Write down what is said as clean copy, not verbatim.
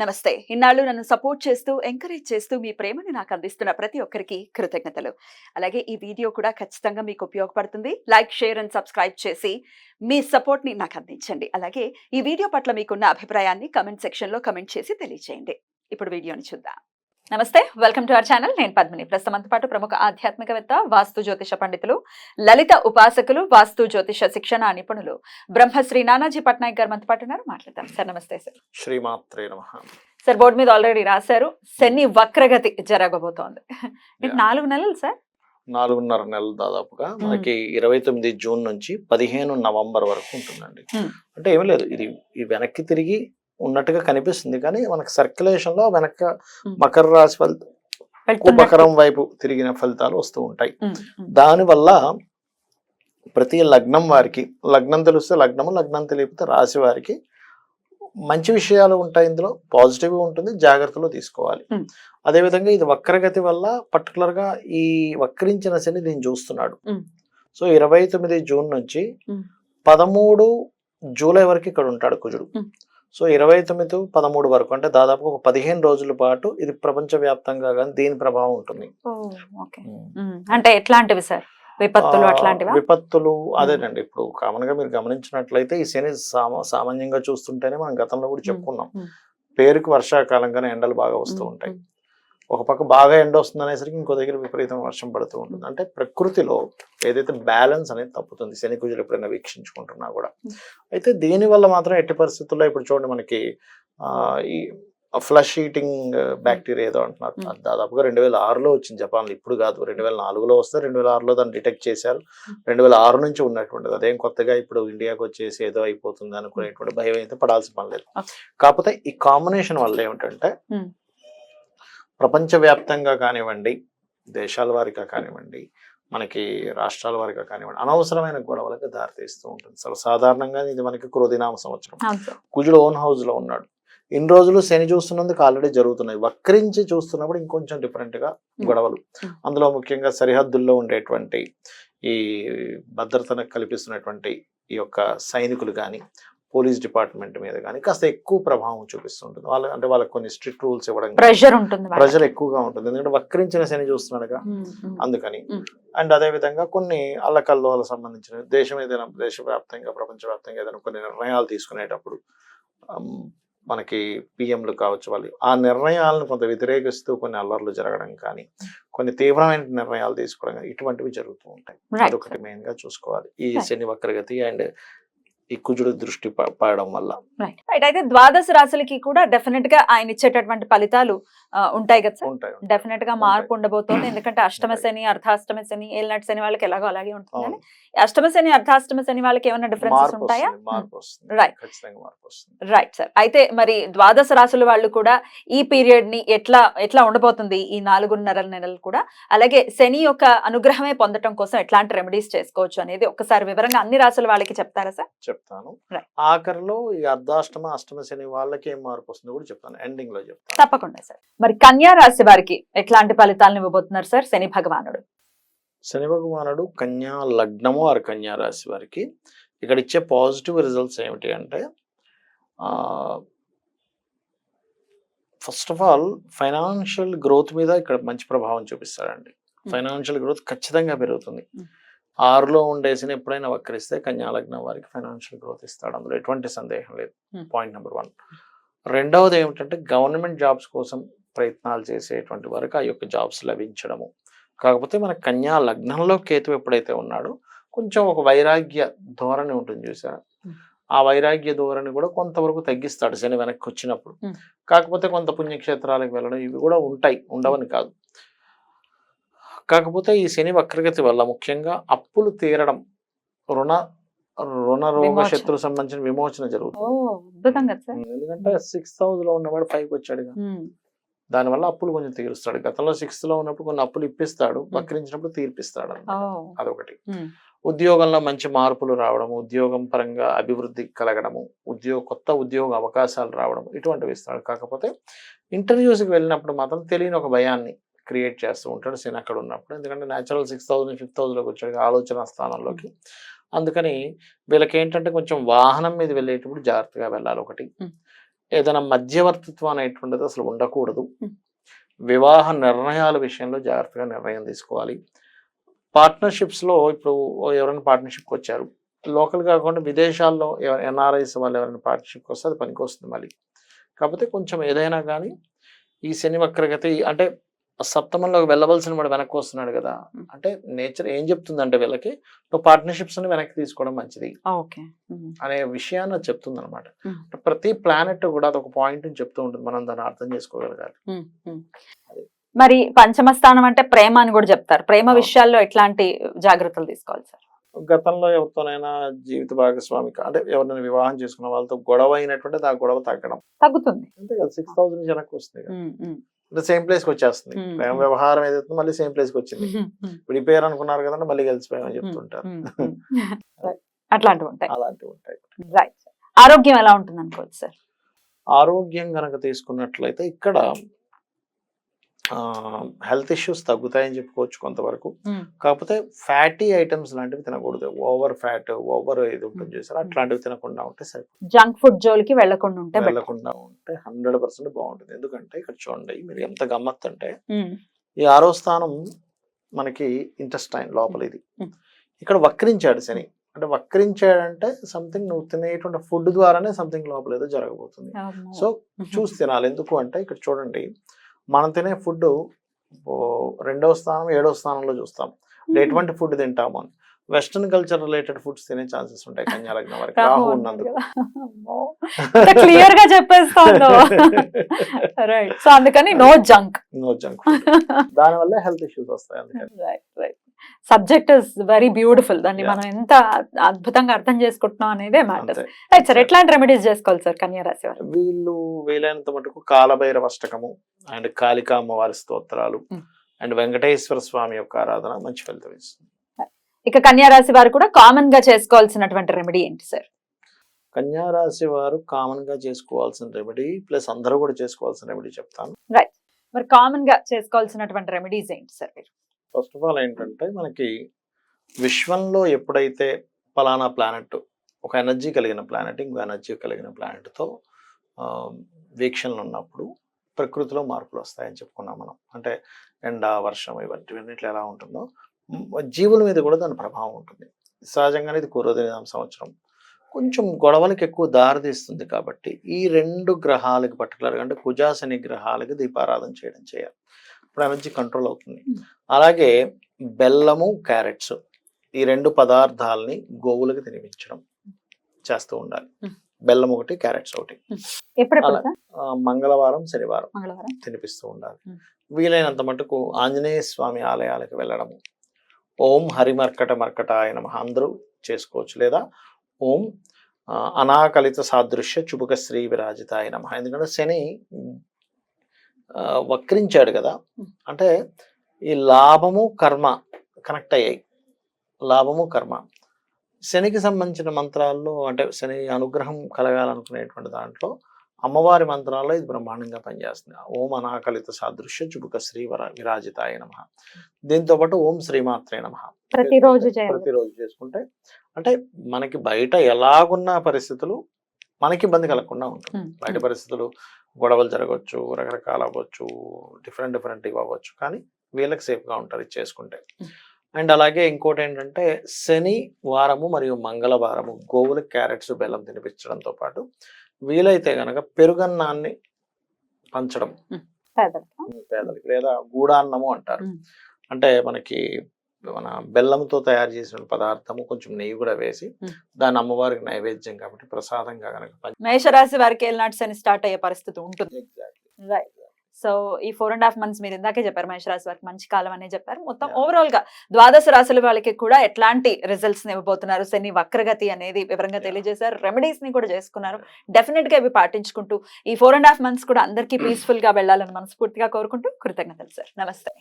నమస్తే. ఇన్నాళ్ళు నన్ను సపోర్ట్ చేస్తూ, ఎంకరేజ్ చేస్తూ మీ ప్రేమని నాకు అందిస్తున్న ప్రతి ఒక్కరికి కృతజ్ఞతలు. అలాగే ఈ వీడియో కూడా ఖచ్చితంగా మీకు ఉపయోగపడుతుంది. లైక్, షేర్ అండ్ సబ్స్క్రైబ్ చేసి మీ సపోర్ట్‌ని నాకు అందించండి. అలాగే ఈ వీడియో పట్ల మీకున్న అభిప్రాయాన్ని కామెంట్ సెక్షన్‌లో కామెంట్ చేసి తెలియజేయండి. ఇప్పుడు వీడియోని చూద్దాం. నమస్తే, వెల్కమ్ టు అవర్ ఛానల్. నేను పద్మిని. ప్రస్తుతంతో పాటు ప్రముఖ ఆధ్యాత్మికవేత్త, వాస్తు జ్యోతిష పండితులు, లలిత ఉపాసకులు, వాస్తు జ్యోతిష శిక్షణ నిపుణులు బ్రహ్మశ్రీ నానాజీ పట్నాయక్ గారు మనతో పాటు ఉన్నారు. మాట్లాడతాం సార్. నమస్తే సార్. శ్రీమాత్రే నమః. సార్, బోర్డు మీద ఆల్రెడీ రాశారు, శని వక్రగతి జరగబోతోంది. 4 నెలలు సార్, 4.5 నెలలు దాదాపుగా మనకి 29 జూన్ నుంచి 15 నవంబర్ వరకు ఉంటుందండి. అంటే ఏమీ లేదు, ఇది వెనక్కి తిరిగి ఉన్నట్టుగా కనిపిస్తుంది, కానీ మనకి సర్క్యులేషన్ లో వెనక మకర రాశి మకరం వైపు తిరిగిన ఫలితాలు వస్తూ ఉంటాయి. దానివల్ల ప్రతి లగ్నం వారికి, లగ్నం తెలిస్తే లగ్నము, లగ్నం తెలియకపోతే రాశి వారికి మంచి విషయాలు ఉంటాయి. ఇందులో పాజిటివ్ ఉంటుంది, జాగ్రత్తలు తీసుకోవాలి. అదేవిధంగా ఇది వక్రగతి వల్ల పర్టికులర్ గా ఈ వక్రించిన శని దీన్ని చూస్తున్నాడు. సో 29 జూన్ నుంచి 13 జూలై వరకు ఇక్కడ ఉంటాడు కుజుడు. సో 29, 13 వరకు, అంటే దాదాపు ఒక 15 రోజుల పాటు ఇది ప్రపంచ వ్యాప్తంగా కానీ దీని ప్రభావం ఉంటుంది. అంటే ఎట్లాంటివి సార్? విపత్తులు అట్లాంటివి? విపత్తులు అదేనండి. ఇప్పుడు కామన్ గా మీరు గమనించినట్లయితే ఈ శని సామాన్యంగా చూస్తుంటేనే మనం గతంలో కూడా చెప్పుకున్నాం, పేరుకి వర్షాకాలంగానే ఎండలు బాగా వస్తూ ఉంటాయి. ఒక పక్క బాగా ఎండ వస్తుంది అనేసరికి ఇంకో దగ్గర విపరీతం వర్షం పడుతూ ఉంటుంది. అంటే ప్రకృతిలో ఏదైతే బ్యాలెన్స్ అనేది తప్పుతుంది శని కుజులు ఎప్పుడైనా వీక్షించుకుంటున్నా కూడా. అయితే దీనివల్ల మాత్రం ఎట్టి పరిస్థితుల్లో ఇప్పుడు చూడండి, మనకి ఈ ఫ్లష్ ఈటింగ్ బ్యాక్టీరియా ఏదో అంటున్నారు, దాదాపుగా 2006లో వచ్చింది జపాన్లో. ఇప్పుడు కాదు, 2004లో వస్తే 2006లో దాన్ని డిటెక్ట్ చేశారు. 2006 నుంచి ఉన్నటువంటిది, అదేం కొత్తగా ఇప్పుడు ఇండియాకి వచ్చేసి ఏదో అయిపోతుంది అనుకునేటువంటి భయం అయితే పడాల్సిన పని లేదు. కాకపోతే ఈ కాంబినేషన్ వల్ల ఏమిటంటే ప్రపంచవ్యాప్తంగా కానివ్వండి, దేశాల వారిగా కానివ్వండి, మనకి రాష్ట్రాల వారిగా కానివ్వండి, అనవసరమైన గొడవలకు దారితీస్తూ ఉంటుంది. సాధారణంగా ఇది మనకి క్రోధినామ సంవత్సరం. కుజుడు ఓన్ హౌస్ లో ఉన్నాడు. ఇన్ని రోజులు శని చూస్తున్నందుకు ఆల్రెడీ జరుగుతున్నాయి. వక్రించి చూస్తున్నప్పుడు ఇంకొంచెం డిఫరెంట్ గా గొడవలు, అందులో ముఖ్యంగా సరిహద్దుల్లో ఉండేటువంటి ఈ భద్రతను కల్పిస్తున్నటువంటి ఈ యొక్క సైనికులు కానీ, పోలీస్ డిపార్ట్మెంట్ మీద కానీ కాస్త ఎక్కువ ప్రభావం చూపిస్తుంటుంది. అంటే వాళ్ళకి కొన్ని స్ట్రిక్ట్ రూల్స్ ఇవ్వడం, ప్రెషర్ ఎక్కువగా ఉంటుంది. ఎందుకంటే వక్రించిన శని చూస్తున్నాడుగా, అందుకని. అండ్ అదే విధంగా కొన్ని అల్లకల్లోలకు సంబంధించిన దేశవ్యాప్తంగా, ప్రపంచవ్యాప్తంగా ఏదైనా కొన్ని నిర్ణయాలు తీసుకునేటప్పుడు మనకి పిఎంలు కావచ్చు, వాళ్ళు ఆ నిర్ణయాలను కొంత వ్యతిరేకిస్తూ కొన్ని అల్లర్లు జరగడం కానీ, కొన్ని తీవ్రమైన నిర్ణయాలు తీసుకోవడం కానీ, ఇటువంటివి జరుగుతూ ఉంటాయి. అదొకటి మెయిన్ గా చూసుకోవాలి ఈ శని వక్రగతి అండ్ ఈ కుజుడు దృష్టి పడడం వల్ల. అయితే ద్వాదశ రాశులకి కూడా డెఫినెట్ గా ఆయన ఇచ్చేటటువంటి ఫలితాలు ఉంటాయి కదా సార్? ఉంటాయి, డెఫినెట్ గా మార్పు ఉండబోతోంది. ఎందుకంటే అష్టమ శని, అర్ధాష్టమ శని, ఏళ్ళనాటి శని వాళ్ళకి ఎలాగో అలాగే ఉంటుంది, కానీ అష్టమ శని, అర్ధాష్టమ శని వాళ్ళకి ఏమైనా డిఫరెన్సెస్ ఉంటాయా? Right sir. అయితే మరి ద్వాదశ రాశుల వాళ్ళు కూడా ఈ పీరియడ్ ని ఎట్లా ఉండబోతుంది ఈ 4.5 నెలలు కూడా, అలాగే శని యొక్క అనుగ్రహమే పొందడం కోసం ఎట్లాంటి రెమెడీస్ చేసుకోవచ్చు అనేది ఒక్కసారి వివరంగా అన్ని రాశుల వాళ్ళకి చెప్తారా సార్? చెప్తాను. ఆఖరిలో ఈ అర్ధాష్టమ, అష్టమ శని వాళ్ళకి ఏం మార్పు వస్తుందో కూడా చెప్తాను, ఎండింగ్ లో చెప్తాను. తప్పకుండా సార్. మరి కన్యా రాశి వారికి ఎట్లాంటి ఫలితాలను ఇవ్వబోతున్నారు సార్ శని భగవానుడు? శని భగవానుడు కన్యా లగ్నము ఆరు కన్యా రాశి వారికి ఇక్కడ ఇచ్చే పాజిటివ్ రిజల్ట్స్ ఏమిటి అంటే, first of all financial growth మీద ఇక్కడ మంచి ప్రభావం చూపిస్తాడండి. ఫైనాన్షియల్ గ్రోత్ ఖచ్చితంగా పెరుగుతుంది. 6లో ఉండేసిన ఎప్పుడైనా వక్రిస్తే కన్యా లగ్నం వారికి ఫైనాన్షియల్ గ్రోత్ ఇస్తాడు, అందులో ఎటువంటి సందేహం లేదు. Point number 1. రెండవది ఏమిటంటే, గవర్నమెంట్ జాబ్స్ కోసం ప్రయత్నాలు చేసేటువంటి వారికి ఆ యొక్క జాబ్స్ లభించడము. కాకపోతే మన కన్యా లగ్నంలో కేతు ఎప్పుడైతే ఉన్నాడో కొంచెం ఒక వైరాగ్య ధోరణి ఉంటుంది చూసారా, ఆ వైరాగ్య ధోరణి కూడా కొంతవరకు తగ్గిస్తాడు శని వెనక్కి వచ్చినప్పుడు. కాకపోతే కొంత పుణ్యక్షేత్రాలకు వెళ్ళడం ఇవి కూడా ఉంటాయి, ఉండవని కాదు. కాకపోతే ఈ శని వక్రగతి వల్ల ముఖ్యంగా అప్పులు తీరడం, రుణ రోగ శత్రు సంబంధించిన విమోచన జరుగుతుంది. ఎందుకంటే 6th house లో ఉన్నవాడు 5కి వచ్చాడుగా, దానివల్ల అప్పులు కొంచెం తీరుస్తాడు. గతంలో 6th లో ఉన్నప్పుడు కొన్ని అప్పులు ఇప్పిస్తాడు, వక్రించినప్పుడు తీర్పిస్తాడు. అదొకటి. ఉద్యోగంలో మంచి మార్పులు రావడము, ఉద్యోగం పరంగా అభివృద్ధి కలగడము, కొత్త ఉద్యోగ అవకాశాలు రావడం, ఇటువంటివి ఇస్తాడు. కాకపోతే ఇంటర్వ్యూస్కి వెళ్ళినప్పుడు మాత్రం తెలియని ఒక భయాన్ని క్రియేట్ చేస్తూ ఉంటాడు శని అక్కడ ఉన్నప్పుడు. ఎందుకంటే న్యాచురల్ 6th house నుంచి 5th house లోకి వచ్చాడు, ఆలోచన స్థానంలోకి. అందుకని వీళ్ళకి ఏంటంటే కొంచెం వాహనం మీద వెళ్ళేటప్పుడు జాగ్రత్తగా వెళ్ళాలి ఒకటి. ఏదైనా మధ్యవర్తిత్వం అనేటువంటిది అసలు ఉండకూడదు. Hmm. వివాహ నిర్ణయాల విషయంలో జాగ్రత్తగా నిర్ణయం తీసుకోవాలి. పార్ట్నర్షిప్స్లో ఇప్పుడు ఎవరైనా పార్ట్నర్షిప్కి వచ్చారు, లోకల్ కాకుండా విదేశాల్లో ఎన్ఆర్ఐస్ వాళ్ళు ఎవరైనా పార్ట్నర్షిప్కి వస్తే అది పనికి వస్తుంది మళ్ళీ. కాకపోతే కొంచెం ఏదైనా కానీ ఈ శని వక్రగతి అంటే సప్తమంలోకి వెళ్ళవలసిన వాడు వెనక్కి వస్తున్నాడు కదా, అంటే నేచర్ ఏం చెప్తుందంటే వీళ్ళకి నువ్వు పార్ట్నర్షిప్స్ ని వెనక్కి తీసుకోవడం మంచిది అనే విషయాన్ని అది చెప్తుంది అనమాట. ప్రతి ప్లానెట్ కూడా అదొక పాయింట్ చెప్తూ ఉంటుంది, మనం దాన్ని అర్థం చేసుకోగలగాలి. మరి పంచమ స్థానం అంటే ప్రేమ అని కూడా చెప్తారు. ప్రేమ విషయాల్లో ఎట్లాంటి జాగ్రత్తలు తీసుకోవాలి సార్? గతంలో ఎవరితోనైనా జీవిత భాగస్వామికి అంటే ఎవరైనా వివాహం చేసుకున్న వాళ్ళతో గొడవ అయినటువంటి ఆ గొడవ తగ్గుతుంది అంతే కదా. 6,000 వెనక్కి వస్తుంది అంటే సేమ్ ప్లేస్ కి వచ్చేస్తుంది. ప్రేమ వ్యవహారం ఏదైతే మళ్ళీ సేమ్ ప్లేస్ కి వచ్చింది. విడిపోయారు అనుకున్నారు కదండి, మళ్ళీ కలిసిపోయామని చెప్తుంటారు. అట్లాంటివి ఉంటాయి. అలాంటివి ఉంటాయి. రైట్. ఆరోగ్యం ఎలా ఉంటుంది అనుకోవచ్చు సార్? ఆరోగ్యం కనుక తీసుకున్నట్లయితే ఇక్కడ హెల్త్ ఇష్యూస్ తగ్గుతాయని చెప్పుకోవచ్చు కొంతవరకు. కాకపోతే ఫ్యాటీ ఐటమ్స్ లాంటివి తినకూడదు. ఓవర్ ఫ్యాట్, ఓవర్ ఇది ఉంటుంది చేశారు, అట్లాంటివి తినకుండా ఉంటే సరిపోతుంది. జంక్ ఫుడ్ జోలికి వెళ్ళకుండా ఉంటే 100% బాగుంటుంది. ఎందుకంటే ఇక్కడ చూడండి, మీరు ఎంత గమ్మత్తు అంటే ఈ 6వ స్థానం మనకి ఇంటెస్టైన్ లోపల ఇది. ఇక్కడ వక్రించాడు శని. అంటే వక్రించాడంటే సంథింగ్ నువ్వు తినేటువంటి ఫుడ్ ద్వారానే సంథింగ్ లోపల ఏదో జరగబోతుంది. సో చూసి తినాలి. ఎందుకు అంటే ఇక్కడ చూడండి, మనం తినే ఫుడ్ 2వ స్థానం 7వ స్థానంలో చూస్తాం. ఎటువంటి ఫుడ్ తింటాము అని. వెస్టర్న్ కల్చర్ రిలేటెడ్ ఫుడ్స్ తినే ఛాన్సెస్ ఉంటాయి కన్యా లగ్నం వరకు, రాహు ఉన్నందుకు. క్లియర్ గా చెప్పేస్తాను. రైట్. సో అందుకని నో జంక్ దాని వల్ల హెల్త్ ఇష్యూస్ వస్తాయి. అందుకని సబ్జెక్ట్ ఇస్ వెరీ బ్యూటిఫుల్. దాన్ని మనం ఎంత అద్భుతంగా అర్థం చేసుకుంటున్నాం అనేదే మ్యాటర్. రైట్ సార్, ఎట్లాంటి రెమెడీస్ చేసుకోవాలి సార్ కన్యా రాశి వారు? వీళ్ళు వీలైనంత మటుకు కాలభైరవ అష్టకము అండ్ కాళికా అమ్మవారి స్తోత్రాలు అండ్ వెంకటేశ్వర స్వామి యొక్క ఆరాధన మంచి ఫలితం ఇస్తుంది. ఇక కన్యా రాశి వారు కూడా కామన్ గా చేసుకోవాల్సినటువంటి రెమెడీ ఏంటి సార్? కన్యా రాశి వారు కామన్ గా చేసుకోవాల్సిన రెమెడీ ప్లస్ అందరూ కూడా చేసుకోవాల్సిన రెమెడీ చెప్తాను. రైట్. మరి కామన్ గా చేసుకోవాల్సినటువంటి రెమెడీస్ ఏంటి సార్? ఫస్ట్ ఆఫ్ ఆల్ ఏంటంటే, మనకి విశ్వంలో ఎప్పుడైతే పలానా ప్లానెట్ ఒక ఎనర్జీ కలిగిన ప్లానెట్ ఇంకో ఎనర్జీ కలిగిన ప్లానెట్తో వీక్షణలు ఉన్నప్పుడు ప్రకృతిలో మార్పులు వస్తాయని చెప్పుకున్నాం మనం. అంటే ఎండ, వర్షం ఇవన్నిట్లో ఎలా ఉంటుందో జీవుల మీద కూడా దాని ప్రభావం ఉంటుంది. సహజంగానే ఇది క్రోధినామ సంవత్సరం, కొంచెం గొడవలకు ఎక్కువ దారితీస్తుంది. కాబట్టి ఈ 2 గ్రహాలకి పర్టికులర్గా అంటే కుజ శని గ్రహాలకి దీపారాధన చేయాలి. ఇప్పుడు ఎనర్జీ కంట్రోల్ అవుతుంది. అలాగే బెల్లము, క్యారెట్స్ ఈ 2 పదార్థాలని గోవులకు తినిపించడం చేస్తూ ఉండాలి. బెల్లం ఒకటి, క్యారెట్స్ ఒకటి. మంగళవారం, శనివారం తినిపిస్తూ ఉండాలి. వీలైనంత మటుకు ఆంజనేయ స్వామి ఆలయాలకు వెళ్ళడము. ఓం హరిమర్కటాయ నమః అందరూ చేసుకోవచ్చు. లేదా ఓం అనాకలిత సాదృశ్య చుబుక శ్రీ విరాజితాయ నమః. ఎందుకంటే శని వక్రించాడు కదా, అంటే ఈ లాభము కర్మ కనెక్ట్ అయ్యాయి. లాభము కర్మ శనికి సంబంధించిన మంత్రాల్లో, అంటే శని అనుగ్రహం కలగాలనుకునేటువంటి దాంట్లో అమ్మవారి మంత్రాల్లో ఇది బ్రహ్మాండంగా పనిచేస్తుంది. ఓం అనాకలిత సాదృశ్య చుబుక శ్రీ విరాజితాయ నమః. దీంతో పాటు ఓం శ్రీమాత్రే నమః ప్రతిరోజు చేసుకుంటే అంటే మనకి బయట ఎలాగున్న పరిస్థితులు మనకి ఇబ్బంది కలగకుండా ఉంటుంది. బయట పరిస్థితులు గొడవలు జరగవచ్చు, రకరకాల అవ్వచ్చు, డిఫరెంట్ ఇవి అవ్వచ్చు, కానీ వీళ్ళకి సేఫ్గా ఉంటారు ఇది చేసుకుంటే. అండ్ అలాగే ఇంకోటి ఏంటంటే, శని వారము మరియు మంగళవారము గోవులకు క్యారెట్స్, బెల్లం తినిపించడంతో పాటు వీలైతే గనక పెరుగన్నాన్ని పంచడం పేదలకి, లేదా గూడాన్నము అంటారు. అంటే మనకి మన బెల్లంతో తయారు చేసిన పదార్థము కొంచెం నెయ్యి కూడా వేసి దాన్ని అమ్మవారికి నైవేద్యం కాబట్టి ప్రసాదంగా కనుక. మేషరాశి వారికి ఏలినాటి శని స్టార్ట్ అయ్యే పరిస్థితి ఉంటుంది. రైట్. సో ఈ 4.5 months మీరు ఇందాకే చెప్పారు మేషరాశి వారికి మంచి కాలం అనే చెప్పారు. మొత్తం ఓవరాల్ గా ద్వాదశ రాశుల వాళ్ళకి కూడా ఎట్లాంటి రిజల్ట్స్ ఇవ్వబోతున్నారు, శని వక్రగతి అనేది వివరంగా తెలియజేశారు. రెమెడీస్ ని కూడా చేసుకున్నారు. డెఫినెట్ గా ఇవి పాటించుకుంటూ ఈ 4.5 months కూడా అందరికీ పీస్ఫుల్ గా వెళ్ళాలని మనస్ఫూర్తిగా కోరుకుంటూ కృతజ్ఞతలు సార్. నమస్తే.